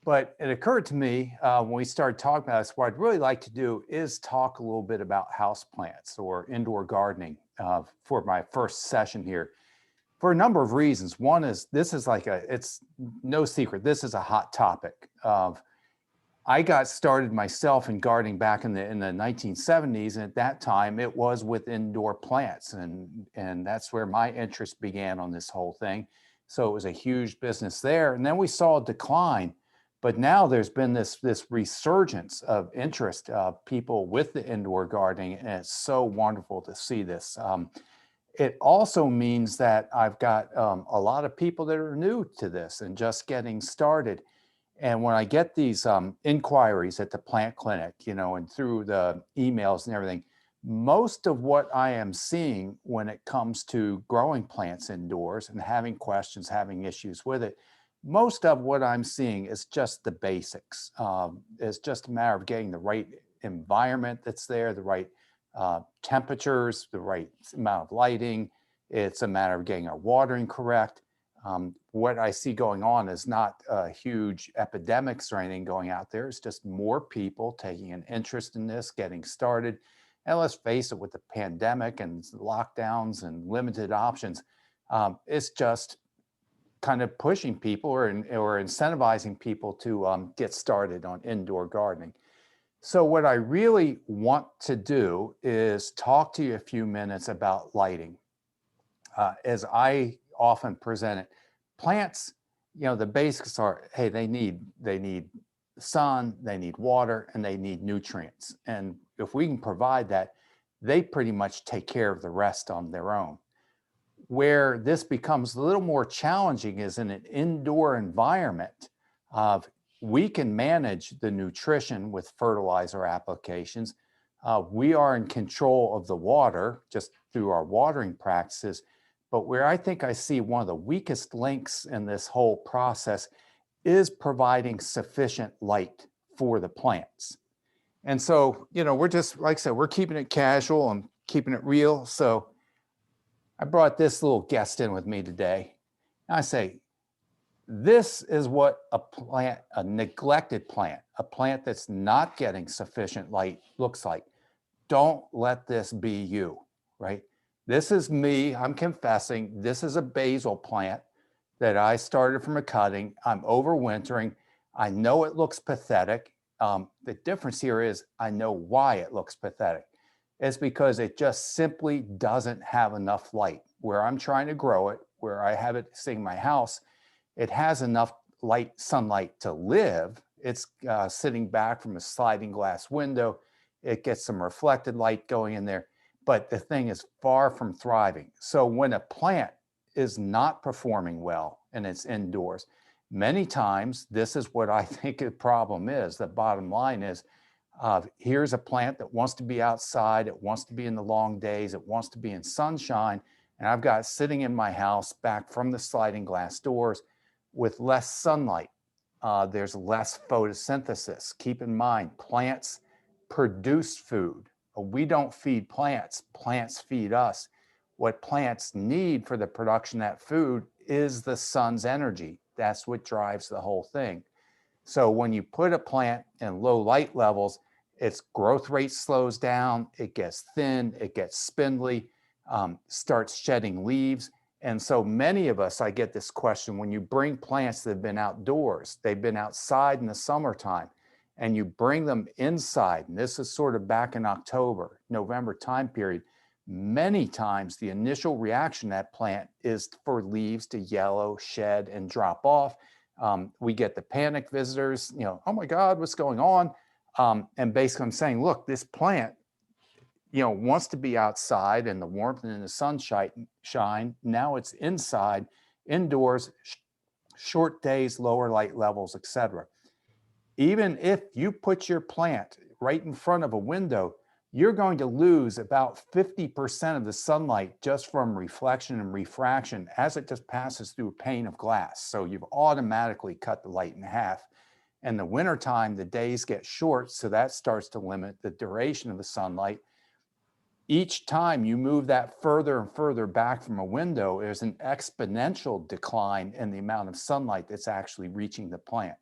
But it occurred to me when we started talking about this, what I'd really like to do is talk a little bit about houseplants or indoor gardening for my first session here for a number of reasons. One is this is it's no secret, this is a hot topic. I got started myself in gardening back in the 1970s, and at that time it was with indoor plants, and that's where my interest began on this whole thing. So it was a huge business there, and then we saw a decline. But now there's been this resurgence of interest of people with the indoor gardening, and it's so wonderful to see this. It also means that I've got a lot of people that are new to this and just getting started. And when I get these inquiries at the plant clinic, and through the emails and everything, most of what I am seeing when it comes to growing plants indoors and having questions, having issues with it, most of what I'm seeing is just the basics. It's just a matter of getting the right environment that's there, the right temperatures, the right amount of lighting. It's a matter of getting our watering correct. What I see going on is not huge epidemics or anything going out there. It's just more people taking an interest in this, getting started. And let's face it, with the pandemic and lockdowns and limited options, it's just kind of pushing people or incentivizing people to get started on indoor gardening. So what I really want to do is talk to you a few minutes about lighting. As I often present it, plants, the basics are, hey, they need sun, they need water, and they need nutrients. And if we can provide that, they pretty much take care of the rest on their own. Where this becomes a little more challenging is in an indoor environment. We can manage the nutrition with fertilizer applications. We are in control of the water just through our watering practices. But where I think I see one of the weakest links in this whole process is providing sufficient light for the plants. And so, we're just, like I said, we're keeping it casual and keeping it real. So I brought this little guest in with me today. And I say, this is what a neglected plant, a plant that's not getting sufficient light looks like. Don't let this be you, right? This is me, I'm confessing, this is a basil plant that I started from a cutting. I'm overwintering. I know it looks pathetic. The difference here is I know why it looks pathetic. It's because it just simply doesn't have enough light. Where I'm trying to grow it, where I have it sitting in my house, it has enough sunlight to live. It's sitting back from a sliding glass window. It gets some reflected light going in there, but the thing is far from thriving. So when a plant is not performing well and it's indoors, many times this is what I think the problem is. The bottom line is, here's a plant that wants to be outside, it wants to be in the long days, it wants to be in sunshine, and I've got it sitting in my house back from the sliding glass doors with less sunlight. There's less photosynthesis. Keep in mind, plants produce food. We don't feed plants, plants feed us. What plants need for the production of that food is the sun's energy. That's what drives the whole thing. So when you put a plant in low light levels, its growth rate slows down, it gets thin, it gets spindly, starts shedding leaves. And so many of us, I get this question, when you bring plants that have been outdoors, they've been outside in the summertime, and you bring them inside, and this is sort of back in October, November time period, many times the initial reaction to that plant is for leaves to yellow, shed, and drop off. We get the panic visitors, oh my God, what's going on? And basically I'm saying, look, this plant, wants to be outside in the warmth and in the sunshine. Now it's inside, indoors, short days, lower light levels, etc. Even if you put your plant right in front of a window, you're going to lose about 50% of the sunlight just from reflection and refraction as it just passes through a pane of glass. So you've automatically cut the light in half. In the wintertime, the days get short, so that starts to limit the duration of the sunlight. Each time you move that further and further back from a window, there's an exponential decline in the amount of sunlight that's actually reaching the plant.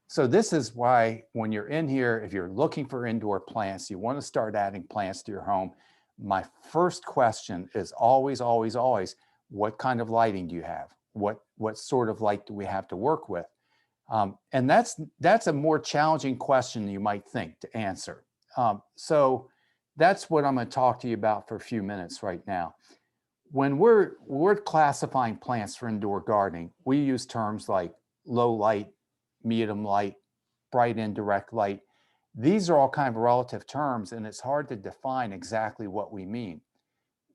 So this is why when you're in here, if you're looking for indoor plants, you want to start adding plants to your home. My first question is always, always, always, what kind of lighting do you have? What sort of light do we have to work with? And that's a more challenging question than you might think to answer. So that's what I'm going to talk to you about for a few minutes right now. When we're classifying plants for indoor gardening, we use terms like low light, medium light, bright indirect light. These are all kind of relative terms, and it's hard to define exactly what we mean.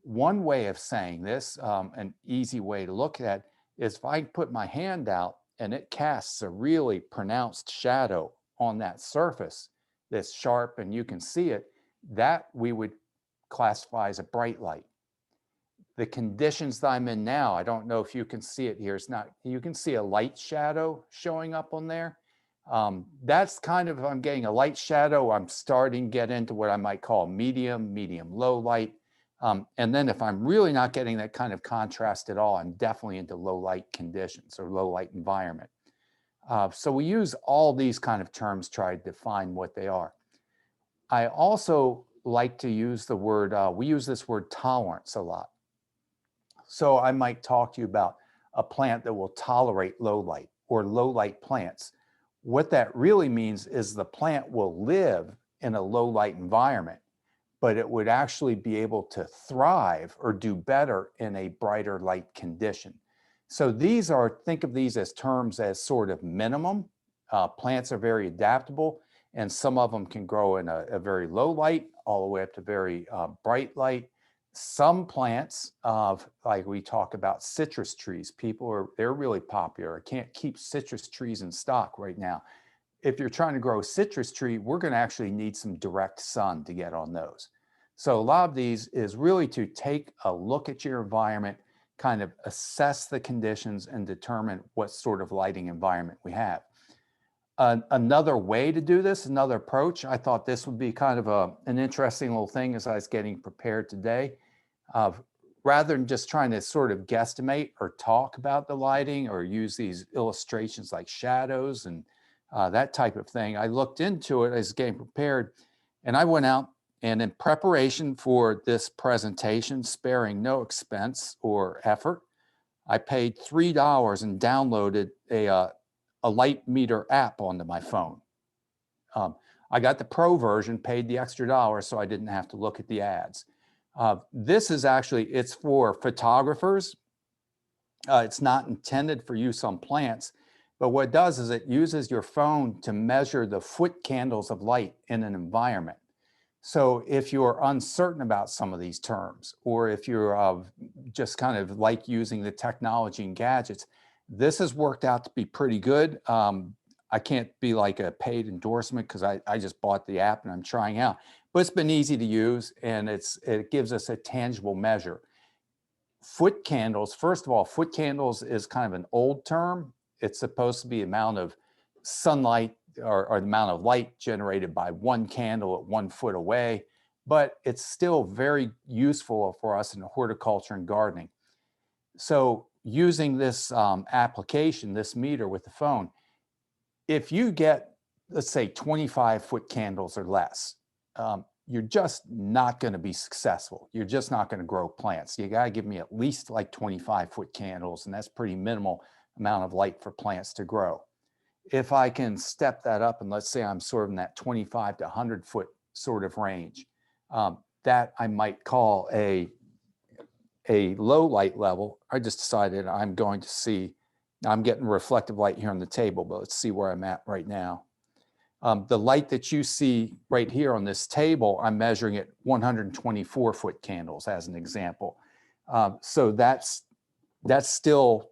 One way of saying this, an easy way to look at, is if I put my hand out and it casts a really pronounced shadow on that surface that's sharp and you can see it, that we would classify as a bright light. The conditions that I'm in now, I don't know if you can see it here. It's not, you can see a light shadow showing up on there. That's kind of, if I'm getting a light shadow, I'm starting to get into what I might call medium, low light. And then if I'm really not getting that kind of contrast at all, I'm definitely into low light conditions or low light environment. So we use all these kind of terms to try to define what they are. I also like to use the word, we use this word tolerance a lot. So I might talk to you about a plant that will tolerate low light or low light plants. What that really means is the plant will live in a low light environment, but it would actually be able to thrive or do better in a brighter light condition. So these are, think of these as terms as sort of minimum. Plants are very adaptable, and some of them can grow in a very low light all the way up to very bright light. Some plants, like we talk about citrus trees, they're really popular. I can't keep citrus trees in stock right now. If you're trying to grow a citrus tree, we're going to actually need some direct sun to get on those. So a lot of these is really to take a look at your environment, kind of assess the conditions and determine what sort of lighting environment we have. Another way to do this, another approach, I thought this would be kind of an interesting little thing as I was getting prepared today. Rather than just trying to sort of guesstimate or talk about the lighting or use these illustrations like shadows and that type of thing, I looked into it as getting prepared, and I went out and in preparation for this presentation, sparing no expense or effort, I paid $3 and downloaded a light meter app onto my phone. I got the pro version, paid the extra $1 so I didn't have to look at the ads. This is actually, it's for photographers. It's not intended for use on plants, but what it does is it uses your phone to measure the foot candles of light in an environment. So if you're uncertain about some of these terms, or if you're just kind of like using the technology and gadgets, this has worked out to be pretty good. I can't be like a paid endorsement because I just bought the app and I'm trying out, but it's been easy to use and it gives us a tangible measure. Foot candles, first of all, foot candles is kind of an old term. It's supposed to be the amount of sunlight or the amount of light generated by one candle at 1 foot away, but it's still very useful for us in horticulture and gardening. So using this application, this meter with the phone, if you get, let's say 25-foot candles or less, you're just not going to be successful. You're just not going to grow plants. You got to give me at least like 25-foot candles, and that's pretty minimal amount of light for plants to grow. If I can step that up, and let's say I'm sort of in that 25 to 100-foot sort of range, that I might call a low light level. I just decided I'm going to see, I'm getting reflective light here on the table, but let's see where I'm at right now. The light that you see right here on this table, I'm measuring at 124-foot candles as an example. So that's still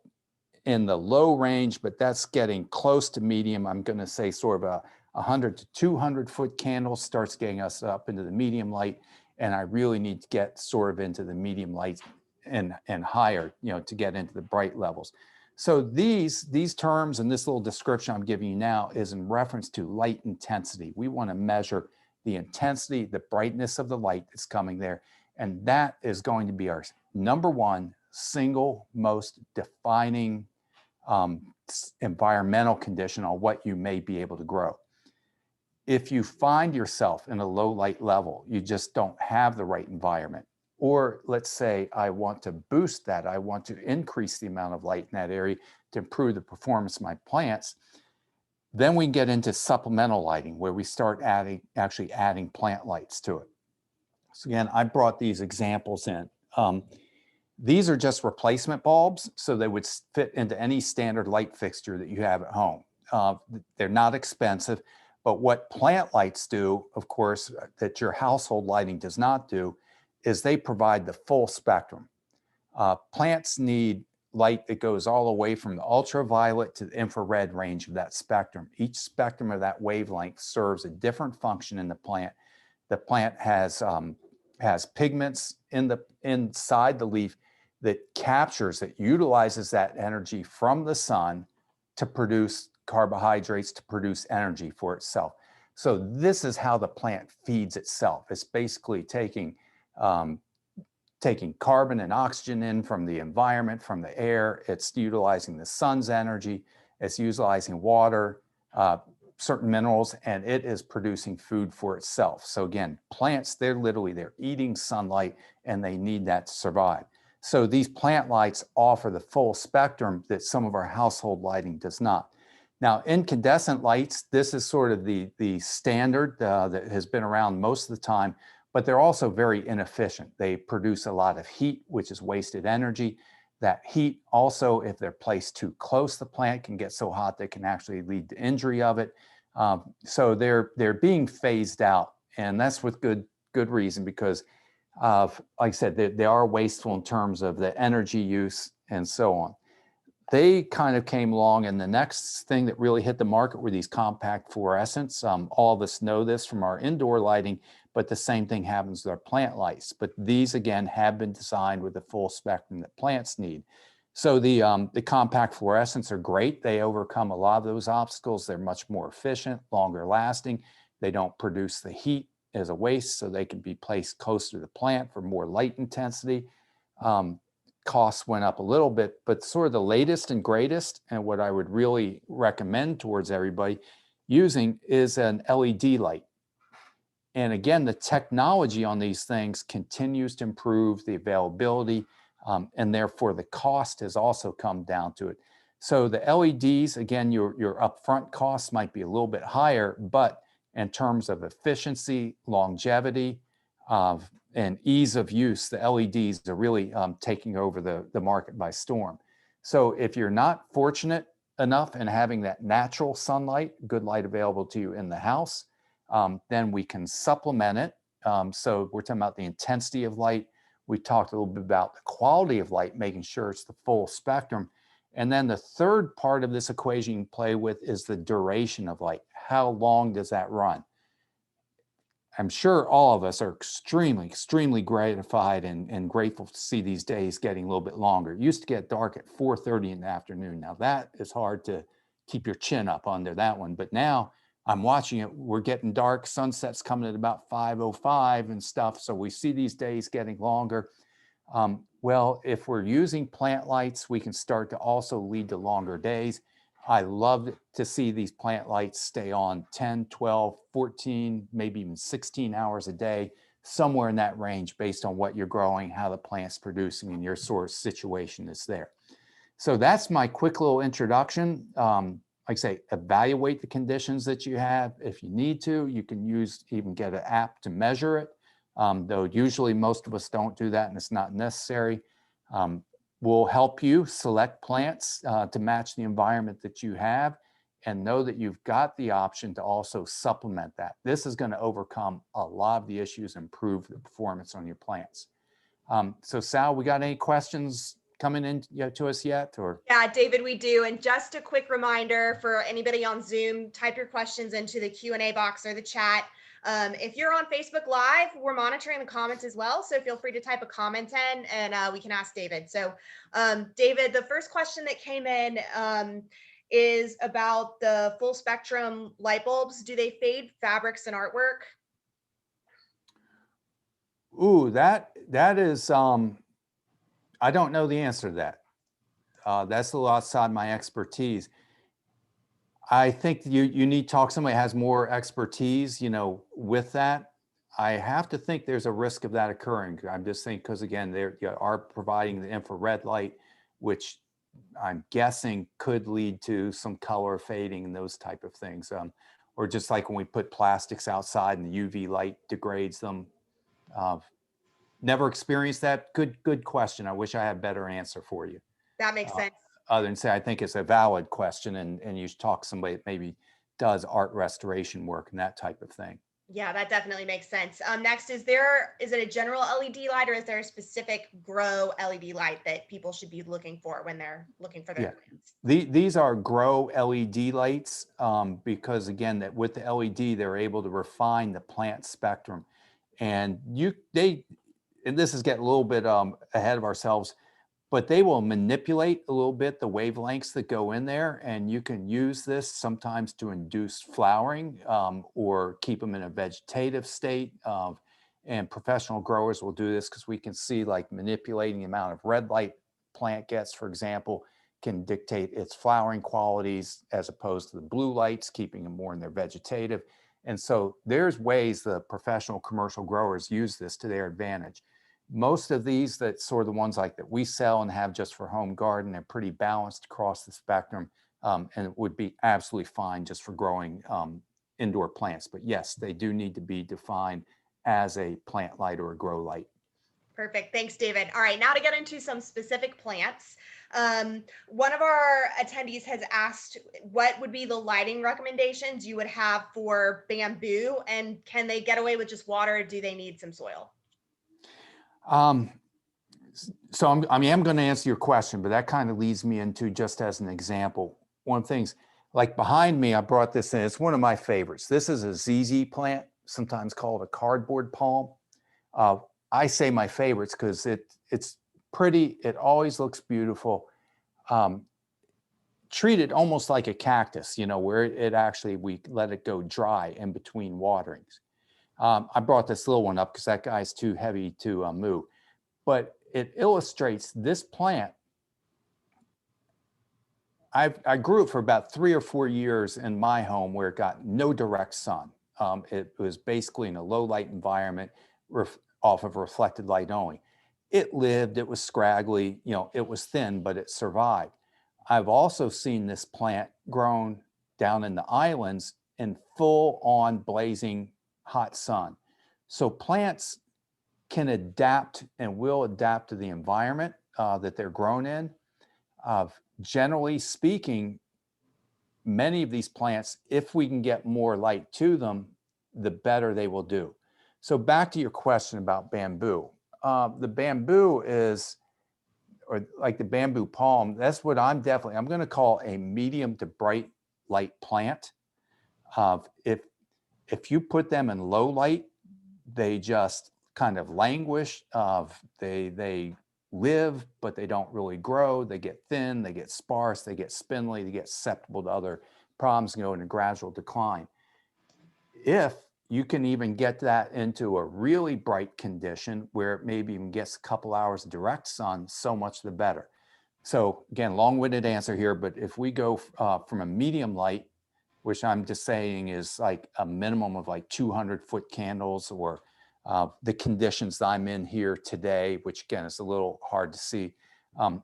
in the low range, but that's getting close to medium. I'm going to say sort of a 100 to 200-foot candle starts getting us up into the medium light, and I really need to get sort of into the medium light and higher, to get into the bright levels. So these terms and this little description I'm giving you now is in reference to light intensity. We want to measure the intensity, the brightness of the light that's coming there, and that is going to be our number one single most defining environmental condition on what you may be able to grow. If you find yourself in a low light level, you just don't have the right environment, or let's say I want to boost that, I want to increase the amount of light in that area to improve the performance of my plants, then we get into supplemental lighting where we start actually adding plant lights to it. So again, I brought these examples in. These are just replacement bulbs, so they would fit into any standard light fixture that you have at home. They're not expensive, but what plant lights do, of course, that your household lighting does not do, is they provide the full spectrum. Plants need light that goes all the way from the ultraviolet to the infrared range of that spectrum. Each spectrum of that wavelength serves a different function in the plant. The plant has pigments inside the leaf that captures, that utilizes that energy from the sun to produce carbohydrates, to produce energy for itself. So this is how the plant feeds itself. It's basically taking carbon and oxygen in from the environment, from the air. It's utilizing the sun's energy. It's utilizing water, certain minerals, and it is producing food for itself. So again, plants, they're eating sunlight, and they need that to survive. So these plant lights offer the full spectrum that some of our household lighting does not. Now, incandescent lights, this is sort of the standard that has been around most of the time, but they're also very inefficient. They produce a lot of heat, which is wasted energy. That heat also, if they're placed too close to the plant, can get so hot that can actually lead to injury of it. So they're being phased out, and that's with good reason, because like I said, they are wasteful in terms of the energy use and so on. They kind of came along, and the next thing that really hit the market were these compact fluorescents. All of us know this from our indoor lighting, but the same thing happens with our plant lights. But these, again, have been designed with the full spectrum that plants need. So the compact fluorescents are great. They overcome a lot of those obstacles. They're much more efficient, longer lasting. They don't produce the heat as a waste, so they can be placed closer to the plant for more light intensity. Costs went up a little bit, but sort of the latest and greatest, and what I would really recommend towards everybody using, is an LED light. And again, the technology on these things continues to improve, the availability, and therefore the cost has also come down to it. So the LEDs, again, your upfront costs might be a little bit higher, but in terms of efficiency, longevity, and ease of use, the LEDs are really taking over the market by storm. So if you're not fortunate enough in having that natural sunlight, good light available to you in the house, then we can supplement it. So we're talking about the intensity of light. We talked a little bit about the quality of light, making sure it's the full spectrum. And then the third part of this equation you can play with is the duration of light. How long does that run? I'm sure all of us are extremely gratified and grateful to see these days getting a little bit longer. It used to get dark at 4:30 in the afternoon. Now that is hard to keep your chin up under that one. But now I'm watching it, we're getting dark, sunset's coming at about 5:05 and stuff. So we see these days getting longer. Well, if we're using plant lights, we can start to also lead to longer days. I love to see these plant lights stay on 10, 12, 14, maybe even 16 hours a day, somewhere in that range based on what you're growing, how the plant's producing, and your sort of situation is there. So that's my quick little introduction. Like I say, evaluate the conditions that you have. If you need to, you can even get an app to measure it. Though usually most of us don't do that and it's not necessary. We'll help you select plants to match the environment that you have, and know that you've got the option to also supplement that. This is going to overcome a lot of the issues, improve the performance on your plants. So Sal, we got any questions coming in to us yet? Or yeah, David, we do. And just a quick reminder for anybody on Zoom, type your questions into the Q&A box or the chat. If you're on Facebook Live, we're monitoring the comments as well. So feel free to type a comment in and we can ask David. So David, the first question that came in is about the full spectrum light bulbs. Do they fade fabrics and artwork? Ooh, that is, I don't know the answer to that. That's a little outside my expertise. I think you need to talk to somebody who has more expertise, with that. I have to think there's a risk of that occurring. I'm just thinking because again, they are providing the infrared light, which I'm guessing could lead to some color fading and those type of things. Or just like when we put plastics outside and the UV light degrades them. Uh, Never experienced that. Good question. I wish I had a better answer for you. That makes Uh, sense. Other than say, I think it's a valid question, and you should talk to somebody that maybe does art restoration work and that type of thing. Yeah, that definitely makes sense. Next, is it a general LED light or is there a specific grow LED light that people should be looking for when they're looking for their Yeah, plants? these are grow LED lights because again, that with the LED, they're able to refine the plant spectrum, and and this is getting a little bit ahead of ourselves, but they will manipulate a little bit the wavelengths that go in there, and you can use this sometimes to induce flowering or keep them in a vegetative state. And professional growers will do this because we can see like manipulating the amount of red light plant gets, for example, can dictate its flowering qualities as opposed to the blue lights, keeping them more in their vegetative. And so there's ways the professional commercial growers use this to their advantage. Most of these that sort of the ones like that we sell and have just for home garden, they're pretty balanced across the spectrum, and it would be absolutely fine just for growing indoor plants. But yes, they do need to be defined as a plant light or a grow light. Perfect. Thanks, David. All right, now to get into some specific plants. One of our attendees has asked what would be the lighting recommendations you would have for bamboo, and can they get away with just water, or do they need some soil? Um, so I'm going to answer your question, but that kind of leads me into just as an example. One of the things like behind me, I brought this in. It's one of my favorites. This is a ZZ plant, sometimes called a cardboard palm. Uh, I say my favorites because it's pretty. It always looks beautiful. Treat it almost like a cactus, where it actually, we let it go dry in between waterings. I brought this little one up because that guy's too heavy to move, but it illustrates this plant. I grew it for about 3 or 4 years in my home where it got no direct sun. It was basically in a low light environment off of reflected light only. It lived, it was scraggly, it was thin, but it survived. I've also seen this plant grown down in the islands in full on blazing hot sun. So plants can adapt and will adapt to the environment that they're grown in. Generally speaking, many of these plants, if we can get more light to them, the better they will do. So back to your question about bamboo. The bamboo is, or like the bamboo palm, that's what I'm going to call a medium to bright light plant. If you put them in low light, they just kind of languish. They live, but they don't really grow. They get thin, they get sparse, they get spindly, they get susceptible to other problems and go in a gradual decline. If you can even get that into a really bright condition where it maybe even gets a couple hours of direct sun, so much the better. So again, long-winded answer here, but if we go from a medium light, which I'm just saying is like a minimum of like 200-foot candles, or the conditions that I'm in here today, which again is a little hard to see.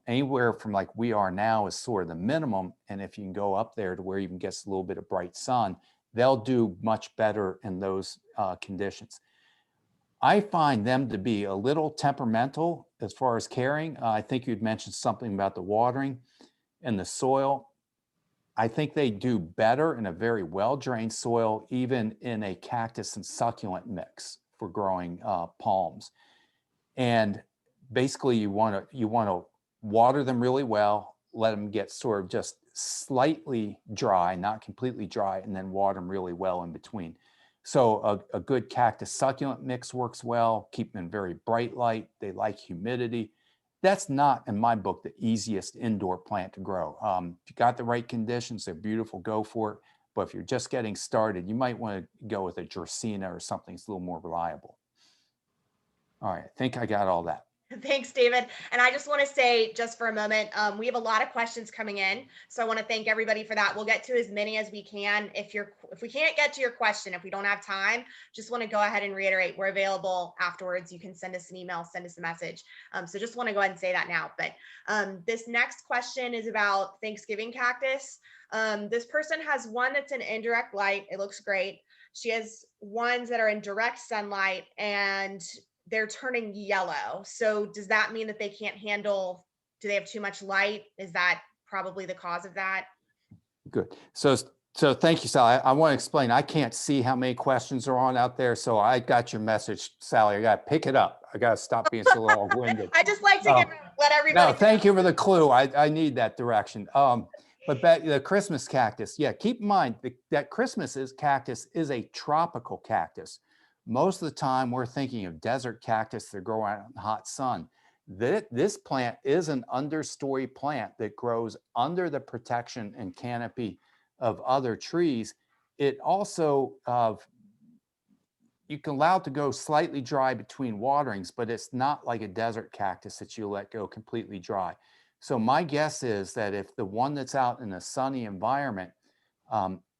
Anywhere from like we are now is sort of the minimum. And if you can go up there to where you can get a little bit of bright sun, they'll do much better in those conditions. I find them to be a little temperamental as far as caring. I think you'd mentioned something about the watering and the soil. I think they do better in a very well-drained soil, even in a cactus and succulent mix for growing palms. And basically you want to water them really well, let them get sort of just slightly dry, not completely dry, and then water them really well in between. So a good cactus succulent mix works well, keep them in very bright light. They like humidity. That's not, in my book, the easiest indoor plant to grow. If you got the right conditions, they're beautiful, go for it. But if you're just getting started, you might want to go with a Dracaena or something that's a little more reliable. All right, I think I got all that. Thanks, David. And I just want to say, just for a moment, we have a lot of questions coming in, so I want to thank everybody for that. We'll get to as many as we can. If we can't get to your question, if we don't have time, just want to go ahead and reiterate we're available afterwards. You can send us an email, send us a message. So just want to go ahead and say that now. But this next question is about Thanksgiving cactus. This person has one that's in indirect light. It looks great. She has ones that are in direct sunlight, and they're turning yellow. So does that mean that they can't handle, do they have too much light? Is that probably the cause of that? Good. So thank you, Sally. I want to explain. I can't see how many questions are on out there. So I got your message, Sally. I got to pick it up. I got to stop being so long-winded. I just like to let everybody No, thank you for the clue. I need that direction. But back the Christmas cactus. Yeah, keep in mind that cactus is a tropical cactus. Most of the time we're thinking of desert cactus that grow out in the hot sun. This plant is an understory plant that grows under the protection and canopy of other trees. It also, you can allow it to go slightly dry between waterings, but it's not like a desert cactus that you let go completely dry. So my guess is that if the one that's out in a sunny environment,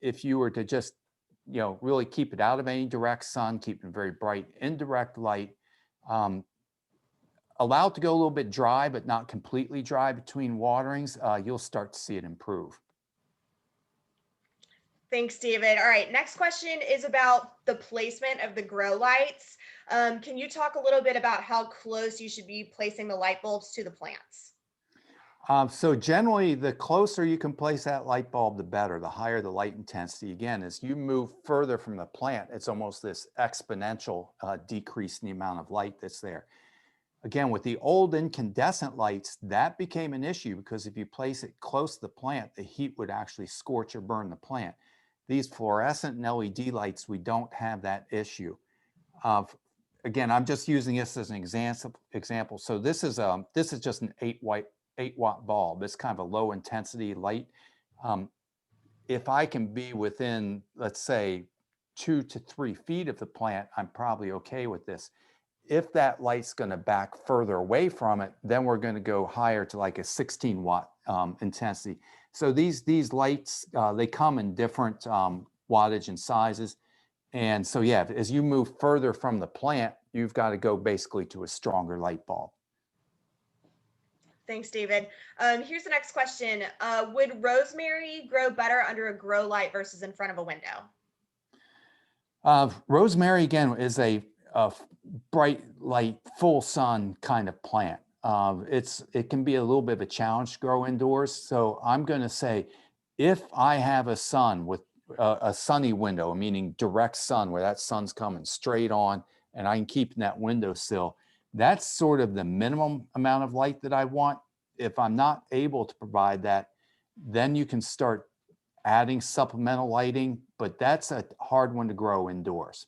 if you were to just, really keep it out of any direct sun, keep it very bright, indirect light, allow it to go a little bit dry, but not completely dry between waterings, you'll start to see it improve. Thanks, David. All right, next question is about the placement of the grow lights. Can you talk a little bit about how close you should be placing the light bulbs to the plants? So generally, the closer you can place that light bulb, the better, the higher the light intensity. Again, as you move further from the plant, it's almost this exponential decrease in the amount of light that's there. Again, with the old incandescent lights, that became an issue because if you place it close to the plant, the heat would actually scorch or burn the plant. These fluorescent and LED lights, we don't have that issue. Again, I'm just using this as an example. So this is just an 8-watt bulb. It's kind of a low intensity light. If I can be within, let's say, 2 to 3 feet of the plant, I'm probably okay with this. If that light's going to back further away from it, then we're going to go higher to like a 16-watt intensity. So these lights, they come in different wattage and sizes. And so, yeah, as you move further from the plant, you've got to go basically to a stronger light bulb. Thanks, David. Here's the next question. Would rosemary grow better under a grow light versus in front of a window? Rosemary, again, is a bright light, full sun kind of plant. It can be a little bit of a challenge to grow indoors. So I'm going to say, if I have a sun with a sunny window, meaning direct sun, where that sun's coming straight on and I can keep in that windowsill, that's sort of the minimum amount of light that I want. If I'm not able to provide that, then you can start adding supplemental lighting, but that's a hard one to grow indoors.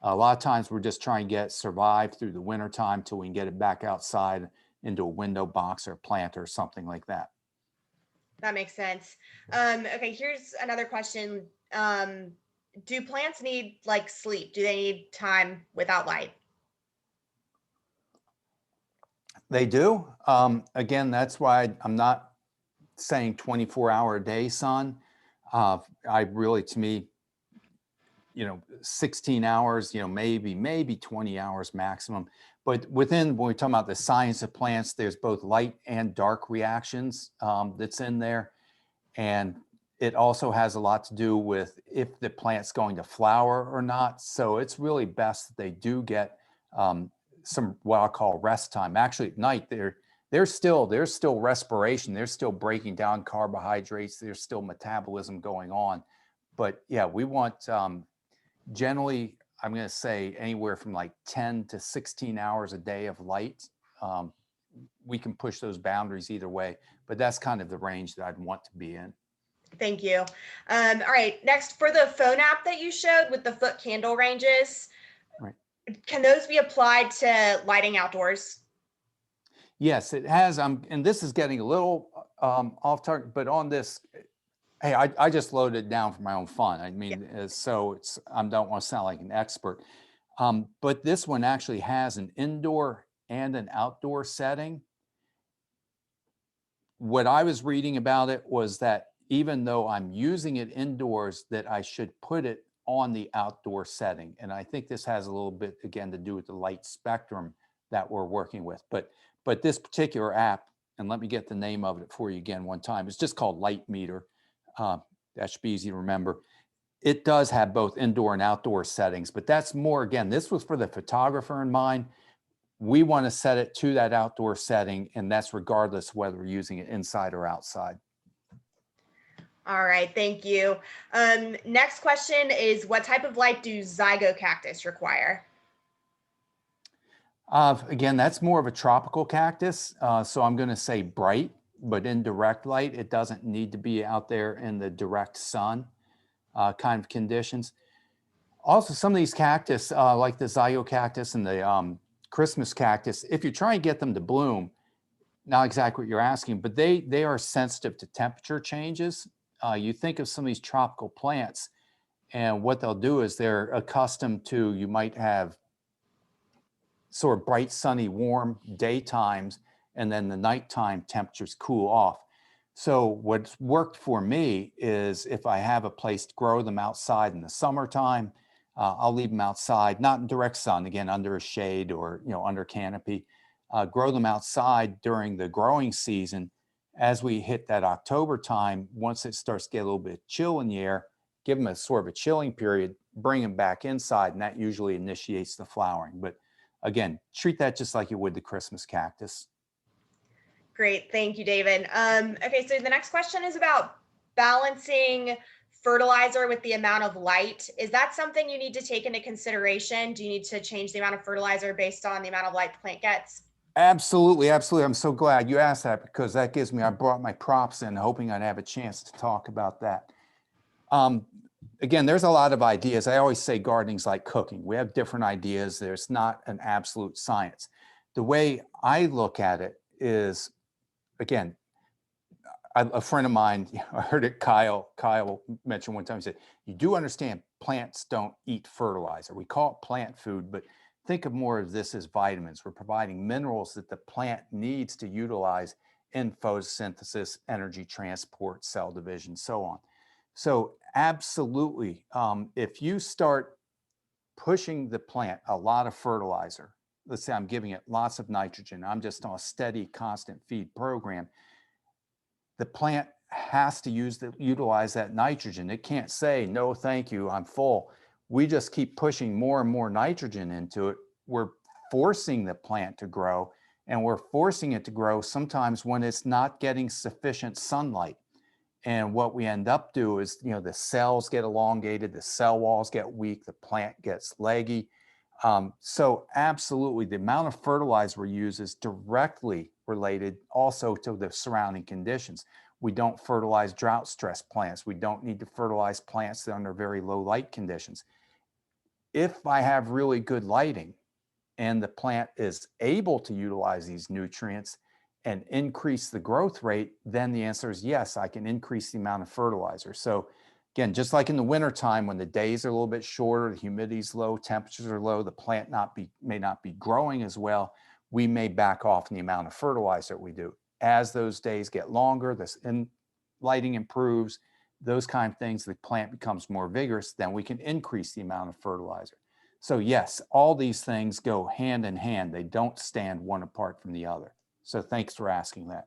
A lot of times we're just trying to survive through the winter time till we can get it back outside into a window box or plant or something like that. That makes sense. Okay, here's another question. Do plants need like sleep? Do they need time without light? They do. Again, that's why I'm not saying 24-hour-a-day sun. To me, 16 hours, maybe 20 hours maximum. But when we're talking about the science of plants, there's both light and dark reactions that's in there. And it also has a lot to do with if the plant's going to flower or not. So it's really best that they do get some what I call rest time. Actually, at night, there's still respiration. There's still breaking down carbohydrates. There's still metabolism going on. But yeah, we want generally, I'm going to say anywhere from like 10 to 16 hours a day of light. We can push those boundaries either way, but that's kind of the range that I'd want to be in. Thank you. All right, next, for the phone app that you showed with the foot candle ranges, right, can those be applied to lighting outdoors? Yes, it has. And this is getting a little off target, but on this, hey, I just loaded it down for my own fun. I mean, so I don't want to sound like an expert, but this one actually has an indoor and an outdoor setting. What I was reading about it was that even though I'm using it indoors, that I should put it on the outdoor setting. And I think this has a little bit, again, to do with the light spectrum that we're working with. But this particular app, and let me get the name of it for you again one time, it's just called Light Meter. That should be easy to remember. It does have both indoor and outdoor settings, but that's more, again, this was for the photographer in mind. We want to set it to that outdoor setting, and that's regardless whether we're using it inside or outside. All right, thank you. Next question is, what type of light do zygocactus require? Again, that's more of a tropical cactus. So I'm going to say bright, but in direct light. It doesn't need to be out there in the direct sun kind of conditions. Also, some of these cactus, like the zygocactus and the Christmas cactus, if you try and get them to bloom, not exactly what you're asking, but they are sensitive to temperature changes. You think of some of these tropical plants, and what they'll do is they're accustomed to, you might have sort of bright, sunny, warm daytimes, and then the nighttime temperatures cool off. So what's worked for me is if I have a place to grow them outside in the summertime, I'll leave them outside, not in direct sun, again, under a shade or under canopy. Grow them outside during the growing season. As we hit that October time, once it starts to get a little bit chill in the air, give them a sort of a chilling period, bring them back inside, and that usually initiates the flowering. But again, treat that just like you would the Christmas cactus. Great, thank you, David. Okay, so the next question is about balancing fertilizer with the amount of light. Is that something you need to take into consideration? Do you need to change the amount of fertilizer based on the amount of light the plant gets? Absolutely, absolutely. I'm so glad you asked that, because that gives me, I brought my props in hoping I'd have a chance to talk about that. Again, there's a lot of ideas. I always say gardening's like cooking. We have different ideas. There's not an absolute science. The way I look at it is, again, a friend of mine, I heard it, Kyle mentioned one time, he said, you do understand plants don't eat fertilizer. We call it plant food, but think of more of this as vitamins. We're providing minerals that the plant needs to utilize in photosynthesis, energy transport, cell division, so on. So absolutely, if you start pushing the plant a lot of fertilizer, let's say I'm giving it lots of nitrogen, I'm just on a steady, constant feed program, the plant has to utilize that nitrogen. It can't say, no, thank you, I'm full. We just keep pushing more and more nitrogen into it. We're forcing the plant to grow, and we're forcing it to grow sometimes when it's not getting sufficient sunlight. And what we end up do is, the cells get elongated, the cell walls get weak, the plant gets leggy. So absolutely, the amount of fertilizer we use is directly related also to the surrounding conditions. We don't fertilize drought stress plants. We don't need to fertilize plants that are under very low light conditions. If I have really good lighting and the plant is able to utilize these nutrients and increase the growth rate, then the answer is yes, I can increase the amount of fertilizer. So again, just like in the wintertime when the days are a little bit shorter, the humidity's low, temperatures are low, the plant may not be growing as well, we may back off in the amount of fertilizer we do. As those days get longer, lighting improves, those kind of things, the plant becomes more vigorous, then we can increase the amount of fertilizer. So yes, all these things go hand in hand. They don't stand one apart from the other. So thanks for asking that.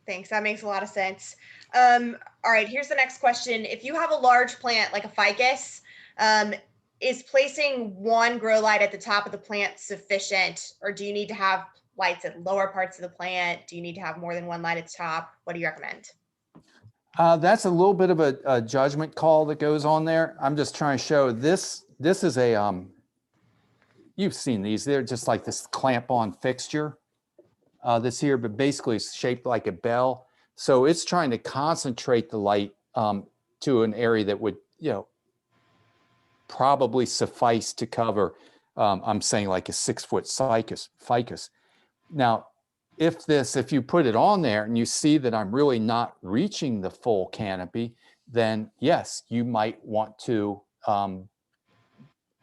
Thanks, that makes a lot of sense. All right, here's the next question. If you have a large plant like a ficus, is placing one grow light at the top of the plant sufficient, or do you need to have lights at lower parts of the plant? Do you need to have more than one light at the top? What do you recommend? That's a little bit of a judgment call that goes on there. I'm just trying to show this. This is a, you've seen these, they're just like this clamp-on fixture that's here, but basically it's shaped like a bell. So it's trying to concentrate the light to an area that would, probably suffice to cover, I'm saying like a 6-foot ficus. Now, if you put it on there and you see that I'm really not reaching the full canopy, then yes, you might want to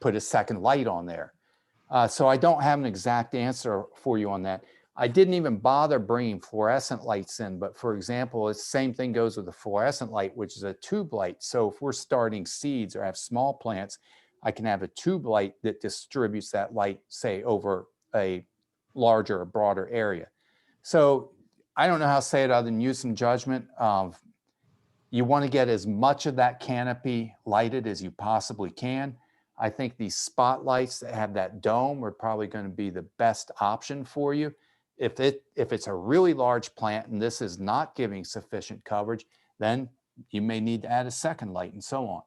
put a second light on there. So I don't have an exact answer for you on that. I didn't even bother bringing fluorescent lights in, but for example, the same thing goes with the fluorescent light, which is a tube light. So if we're starting seeds or have small plants, I can have a tube light that distributes that light, say, over a larger or broader area. So I don't know how to say it other than use some judgment. You want to get as much of that canopy lighted as you possibly can. I think these spotlights that have that dome are probably going to be the best option for you. If it's a really large plant and this is not giving sufficient coverage, then you may need to add a second light and so on.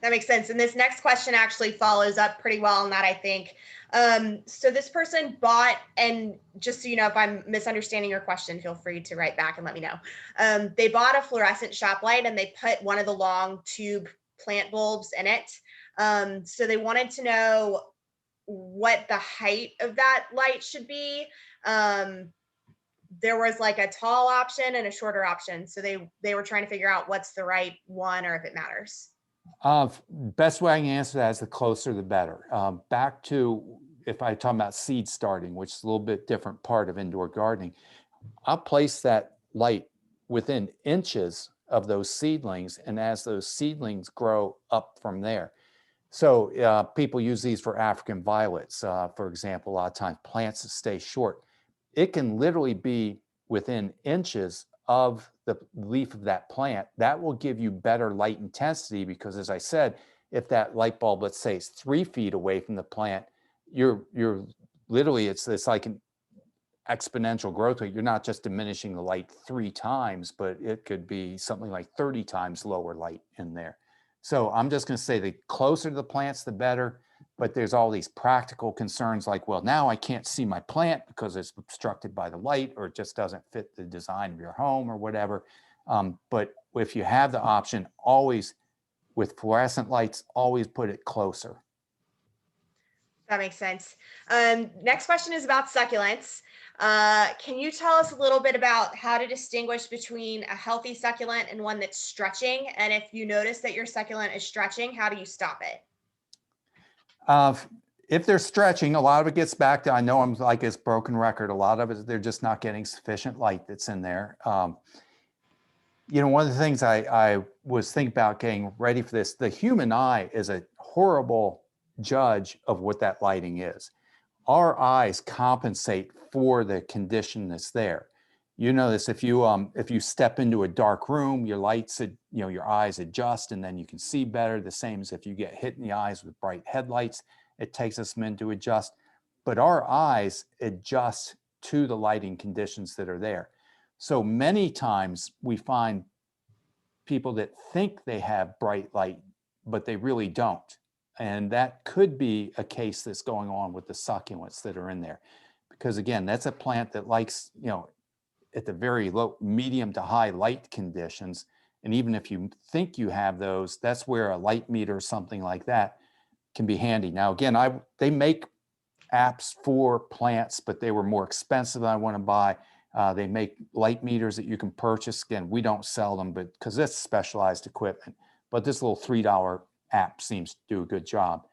That makes sense. And this next question actually follows up pretty well on that, I think. So this person bought, and just so you know, if I'm misunderstanding your question, feel free to write back and let me know. They bought a fluorescent shop light and they put one of the long tube plant bulbs in it. So they wanted to know what the height of that light should be. There was like a tall option and a shorter option. So they were trying to figure out what's the right one or if it matters. Best way I can answer that is the closer the better. Back to if I talk about seed starting, which is a little bit different part of indoor gardening, I'll place that light within inches of those seedlings, and as those seedlings grow up from there. So people use these for African violets, for example, a lot of times plants that stay short. It can literally be within inches of the leaf of that plant. That will give you better light intensity because, as I said, if that light bulb, let's say, is 3 feet away from the plant, you're literally, it's like an exponential growth rate. You're not just diminishing the light 3 times, but it could be something like 30 times lower light in there. So I'm just going to say the closer to the plants, the better. But there's all these practical concerns like, well, now I can't see my plant because it's obstructed by the light, or it just doesn't fit the design of your home or whatever. But if you have the option, always with fluorescent lights, always put it closer. That makes sense. Next question is about succulents. Can you tell us a little bit about how to distinguish between a healthy succulent and one that's stretching? And if you notice that your succulent is stretching, how do you stop it? If they're stretching, a lot of it gets back to, I know I'm like this broken record, a lot of it, they're just not getting sufficient light that's in there. You know, one of the things I was thinking about getting ready for this, the human eye is a horrible judge of what that lighting is. Our eyes compensate for the condition that's there. You know this, if you step into a dark room, your lights, your eyes adjust and then you can see better. The same as if you get hit in the eyes with bright headlights, it takes us a minute to adjust. But our eyes adjust to the lighting conditions that are there. So many times we find people that think they have bright light, but they really don't. And that could be a case that's going on with the succulents that are in there. Because again, that's a plant that likes, at the very low, medium to high light conditions. And even if you think you have those, that's where a light meter or something like that can be handy. Now, again, they make apps for plants, but they were more expensive than I want to buy. They make light meters that you can purchase. Again, we don't sell them, but because it's specialized equipment. But this little $3 app seems to do a good job.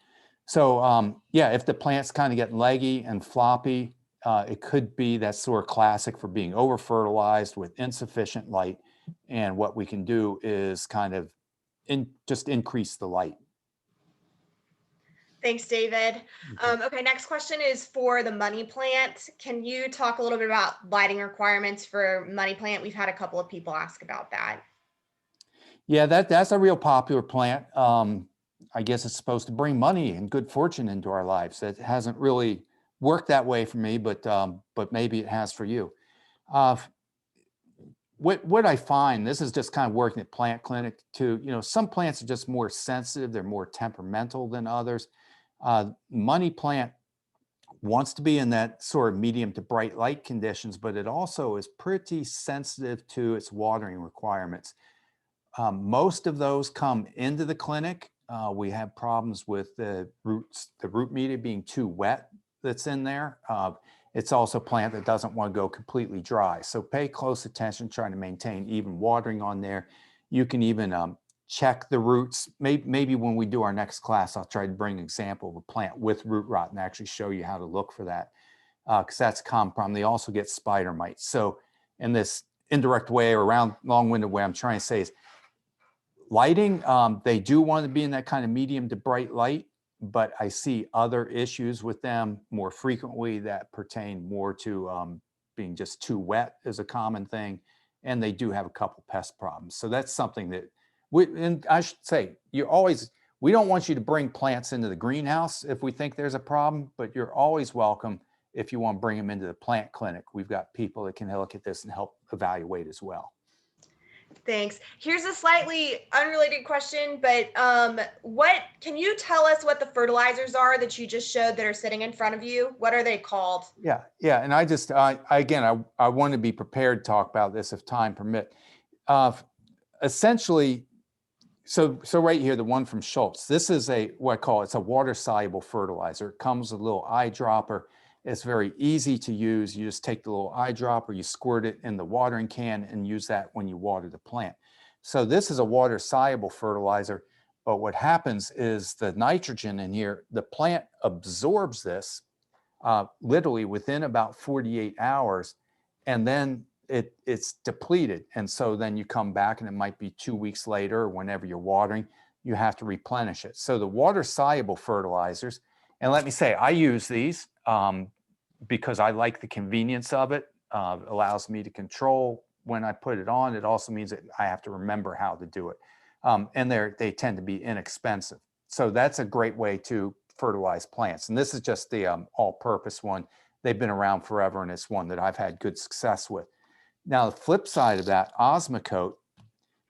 So yeah, if the plant's kind of getting leggy and floppy, it could be that sort of classic for being over fertilized with insufficient light. And what we can do is kind of just increase the light. Thanks, David. Okay, next question is for the money plant. Can you talk a little bit about lighting requirements for money plant? We've had a couple of people ask about that. Yeah, that's a real popular plant. I guess it's supposed to bring money and good fortune into our lives. It hasn't really worked that way for me, but maybe it has for you. What I find, this is just kind of working at plant clinic too, some plants are just more sensitive, they're more temperamental than others. Money plant wants to be in that sort of medium to bright light conditions, but it also is pretty sensitive to its watering requirements. Most of those come into the clinic. We have problems with the root media being too wet that's in there. It's also a plant that doesn't want to go completely dry. So pay close attention, trying to maintain even watering on there. You can even check the roots. Maybe when we do our next class, I'll try to bring an example of a plant with root rot and actually show you how to look for that, because that's a common problem. They also get spider mites. So in this indirect way or around long-winded way, I'm trying to say is lighting, they do want to be in that kind of medium to bright light, but I see other issues with them more frequently that pertain more to being just too wet is a common thing. And they do have a couple pest problems. So that's something that and I should say, we don't want you to bring plants into the greenhouse if we think there's a problem, but you're always welcome if you want to bring them into the plant clinic. We've got people that can look at this and help evaluate as well. Thanks. Here's a slightly unrelated question, but what can you tell us what the fertilizers are that you just showed that are sitting in front of you? What are they called? Yeah. And I want to be prepared to talk about this if time permit. Essentially, so right here, the one from Schultz, this is what I call it's a water soluble fertilizer. It comes with a little eyedropper. It's very easy to use. You just take the little eyedropper, you squirt it in the watering can and use that when you water the plant. So this is a water soluble fertilizer, but what happens is the nitrogen in here, the plant absorbs this literally within about 48 hours, and then it's depleted. And so then you come back and it might be 2 weeks later, or whenever you're watering, you have to replenish it. So the water soluble fertilizers, and let me say, I use these because I like the convenience of it. It allows me to control when I put it on. It also means that I have to remember how to do it. And they tend to be inexpensive. So that's a great way to fertilize plants. And this is just the all-purpose one. They've been around forever, and it's one that I've had good success with. Now, the flip side of that, Osmocote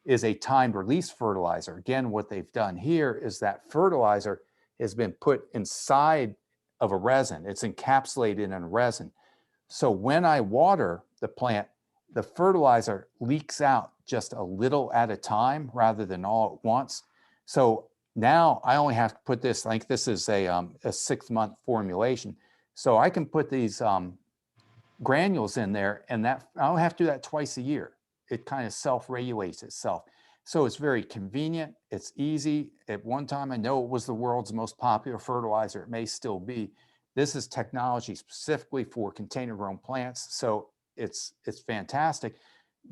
is a timed release fertilizer. Again, what they've done here is that fertilizer has been put inside of a resin. It's encapsulated in a resin. So when I water the plant, the fertilizer leaks out just a little at a time rather than all at once. So now I only have to put this, like this is a 6-month formulation. So I can put these granules in there, and that I don't have to do that twice a year. It kind of self-regulates itself. So it's very convenient. It's easy. At one time, I know it was the world's most popular fertilizer. It may still be. This is technology specifically for container-grown plants. So it's fantastic.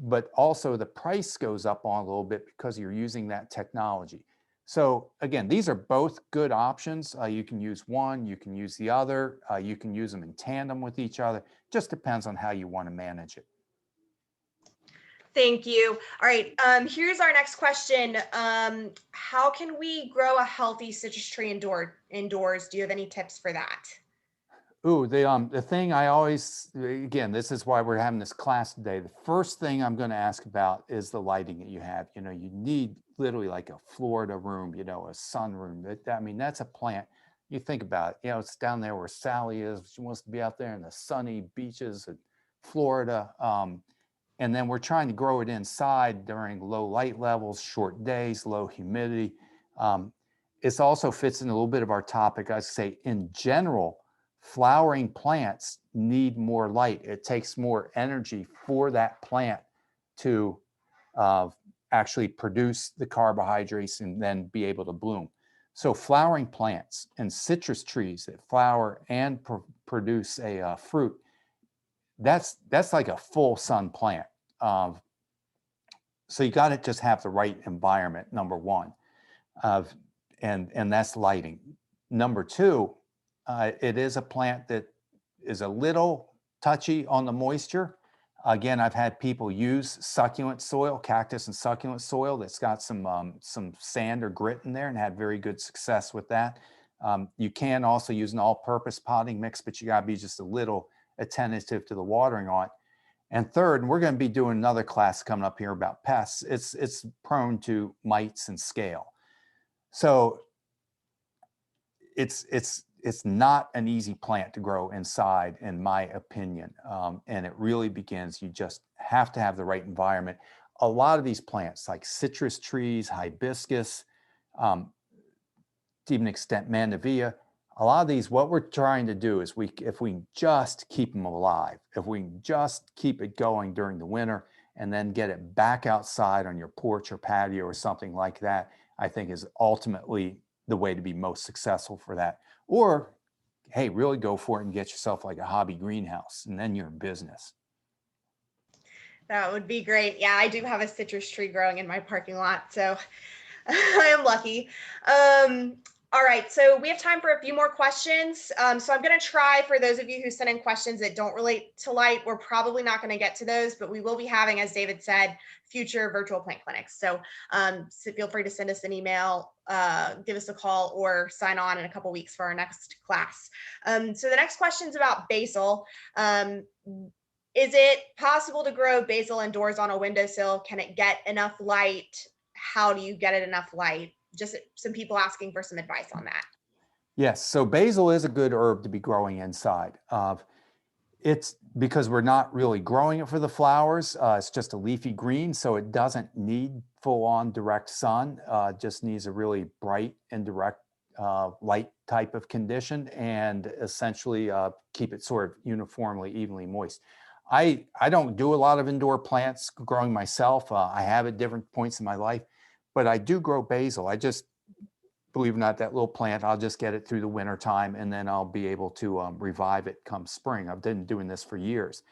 But also the price goes up on a little bit because you're using that technology. So again, these are both good options. You can use one, you can use the other, you can use them in tandem with each other. Just depends on how you want to manage it. Thank you. All right, here's our next question. How can we grow a healthy citrus tree indoors? Do you have any tips for that? Ooh, the thing I always, again, this is why we're having this class today. The first thing I'm going to ask about is the lighting that you have. You know, you need literally like a Florida room, you know, a sunroom. I mean, that's a plant. You think about it, you know, it's down there where Sally is. She wants to be out there in the sunny beaches of Florida. And then we're trying to grow it inside during low light levels, short days, low humidity. It also fits in a little bit of our topic. I say in general, flowering plants need more light. It takes more energy for that plant to actually produce the carbohydrates and then be able to bloom. So flowering plants and citrus trees that flower and produce a fruit, that's like a full sun plant. So you got to just have the right environment, number one, and that's lighting. Number two, it is a plant that is a little touchy on the moisture. Again, I've had people use succulent soil, cactus and succulent soil that's got some sand or grit in there and had very good success with that. You can also use an all-purpose potting mix, but you got to be just a little attentive to the watering on it. And third, and we're going to be doing another class coming up here about pests. It's prone to mites and scale. So it's not an easy plant to grow inside, in my opinion. And it really begins, you just have to have the right environment. A lot of these plants, like citrus trees, hibiscus, to even extent mandevilla, a lot of these, what we're trying to do is if we just keep them alive, if we can just keep it going during the winter, and then get it back outside on your porch or patio or something like that, I think is ultimately the way to be most successful for that. Or, hey, really go for it and get yourself like a hobby greenhouse, and then you're in business. That would be great. Yeah, I do have a citrus tree growing in my parking lot, so I am lucky. All right, so we have time for a few more questions. So I'm going to try, for those of you who send in questions that don't relate to light, we're probably not going to get to those, but we will be having, as David said, future virtual plant clinics. So feel free to send us an email, give us a call, or sign on in a couple weeks for our next class. So the next question is about basil. Is it possible to grow basil indoors on a windowsill? Can it get enough light? How do you get it enough light? Just some people asking for some advice on that. Yes, so basil is a good herb to be growing inside. It's because we're not really growing it for the flowers. It's just a leafy green, so it doesn't need full-on direct sun. Just needs a really bright and direct light type of condition, and essentially keep it sort of uniformly, evenly moist. I don't do a lot of indoor plants growing myself. I have at different points in my life, but I do grow basil. I just, believe it or not, that little plant, I'll just get it through the winter time, and then I'll be able to revive it come spring. I've been doing this for years.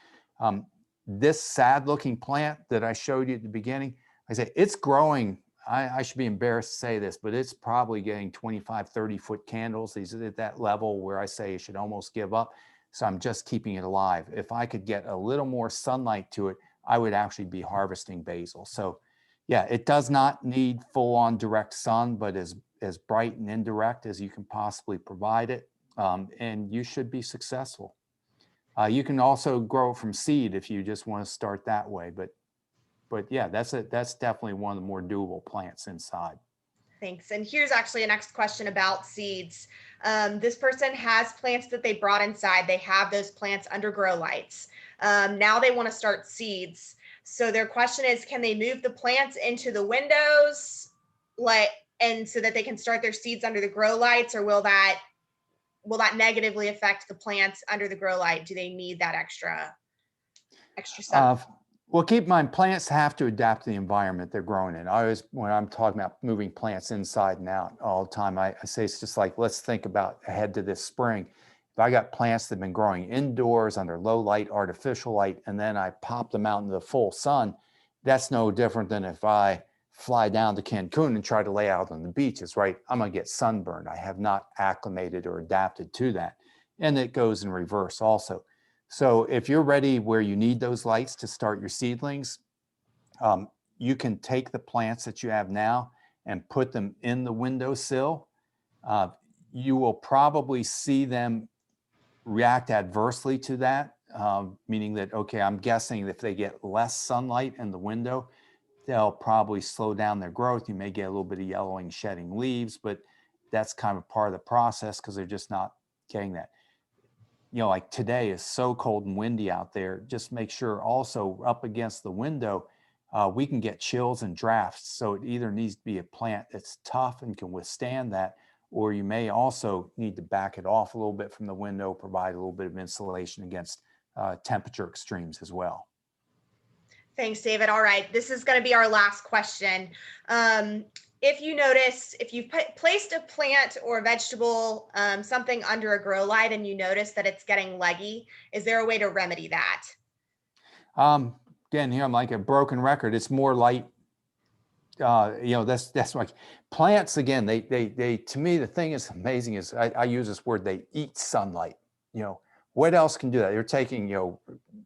This sad looking plant that I showed you at the beginning, I say it's growing. I should be embarrassed to say this, but it's probably getting 25, 30-foot candles. These are at that level where I say you should almost give up. So I'm just keeping it alive. If I could get a little more sunlight to it, I would actually be harvesting basil. So yeah, it does not need full-on direct sun, but as bright and indirect as you can possibly provide it, and you should be successful. You can also grow from seed if you just want to start that way, but yeah, that's definitely one of the more doable plants inside. Thanks. And here's actually a next question about seeds. This person has plants that they brought inside. They have those plants under grow lights. Now they want to start seeds. So their question is, can they move the plants into the windows, and so that they can start their seeds under the grow lights, or will that negatively affect the plants under the grow light? Do they need that extra stuff? Well, keep in mind, plants have to adapt to the environment they're growing in. I always, when I'm talking about moving plants inside and out all the time, I say it's just like, let's think about ahead to this spring. If I got plants that have been growing indoors under low light, artificial light, and then I pop them out into the full sun, that's no different than if I fly down to Cancun and try to lay out on the beaches, right? I'm gonna get sunburned. I have not acclimated or adapted to that. And it goes in reverse also. So if you're ready where you need those lights to start your seedlings, you can take the plants that you have now and put them in the windowsill. You will probably see them react adversely to that, meaning that, okay, I'm guessing if they get less sunlight in the window, they'll probably slow down their growth. You may get a little bit of yellowing, shedding leaves, but that's kind of part of the process because they're just not getting that. You know, like today is so cold and windy out there. Just make sure also up against the window, we can get chills and drafts. So it either needs to be a plant that's tough and can withstand that, or you may also need to back it off a little bit from the window, provide a little bit of insulation against temperature extremes as well. Thanks, David. All right, this is going to be our last question. If you notice, if you've placed a plant or a vegetable, something under a grow light, and you notice that it's getting leggy, is there a way to remedy that? Again, here I'm like a broken record. It's more light. You know, that's like plants. Again, they to me, the thing is amazing is I use this word, they eat sunlight. You know, what else can do that? They're taking, you know,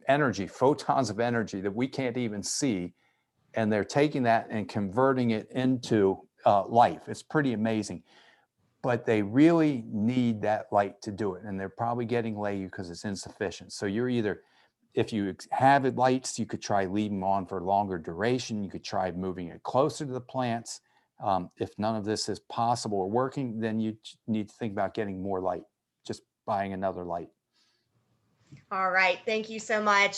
energy, photons of energy that we can't even see, and they're taking that and converting it into life. It's pretty amazing, but they really need that light to do it, and they're probably getting leggy because it's insufficient. So you're either, if you have it lights, you could try leaving them on for a longer duration. You could try moving it closer to the plants. If none of this is possible or working, then you need to think about getting more light, just buying another light. All right, thank you so much.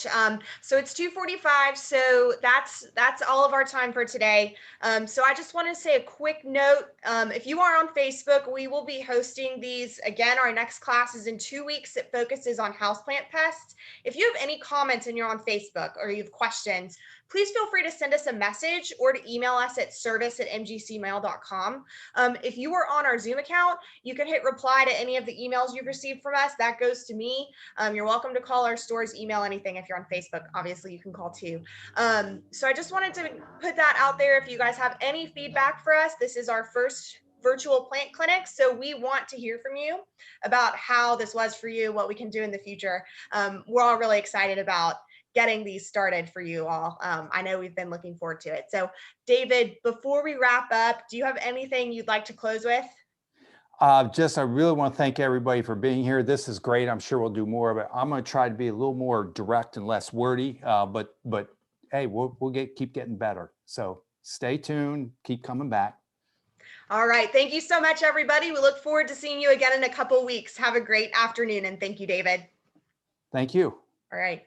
So it's 2:45, so that's all of our time for today. So I just want to say a quick note. If you are on Facebook, we will be hosting these again. Our next class is in 2 weeks. It focuses on houseplant pests. If you have any comments and you're on Facebook or you have questions, please please feel free to send us a message or to email us at service@mgcmail.com. If you are on our Zoom account, you can hit reply to any of the emails you've received from us. That goes to me. You're welcome to call our stores, email anything. If you're on Facebook, obviously you can call too. So I just wanted to put that out there. If you guys have any feedback for us, this is our first virtual plant clinic. So we want to hear from you about how this was for you, what we can do in the future. We're all really excited about getting these started for you all. I know we've been looking forward to it. So David, before we wrap up, do you have anything you'd like to close with? I really want to thank everybody for being here. This is great. I'm sure we'll do more of it. I'm going to try to be a little more direct and less wordy, but hey, we'll keep getting better. So stay tuned, keep coming back. All right. Thank you so much, everybody. We look forward to seeing you again in a couple weeks. Have a great afternoon, and thank you, David. Thank you. All right.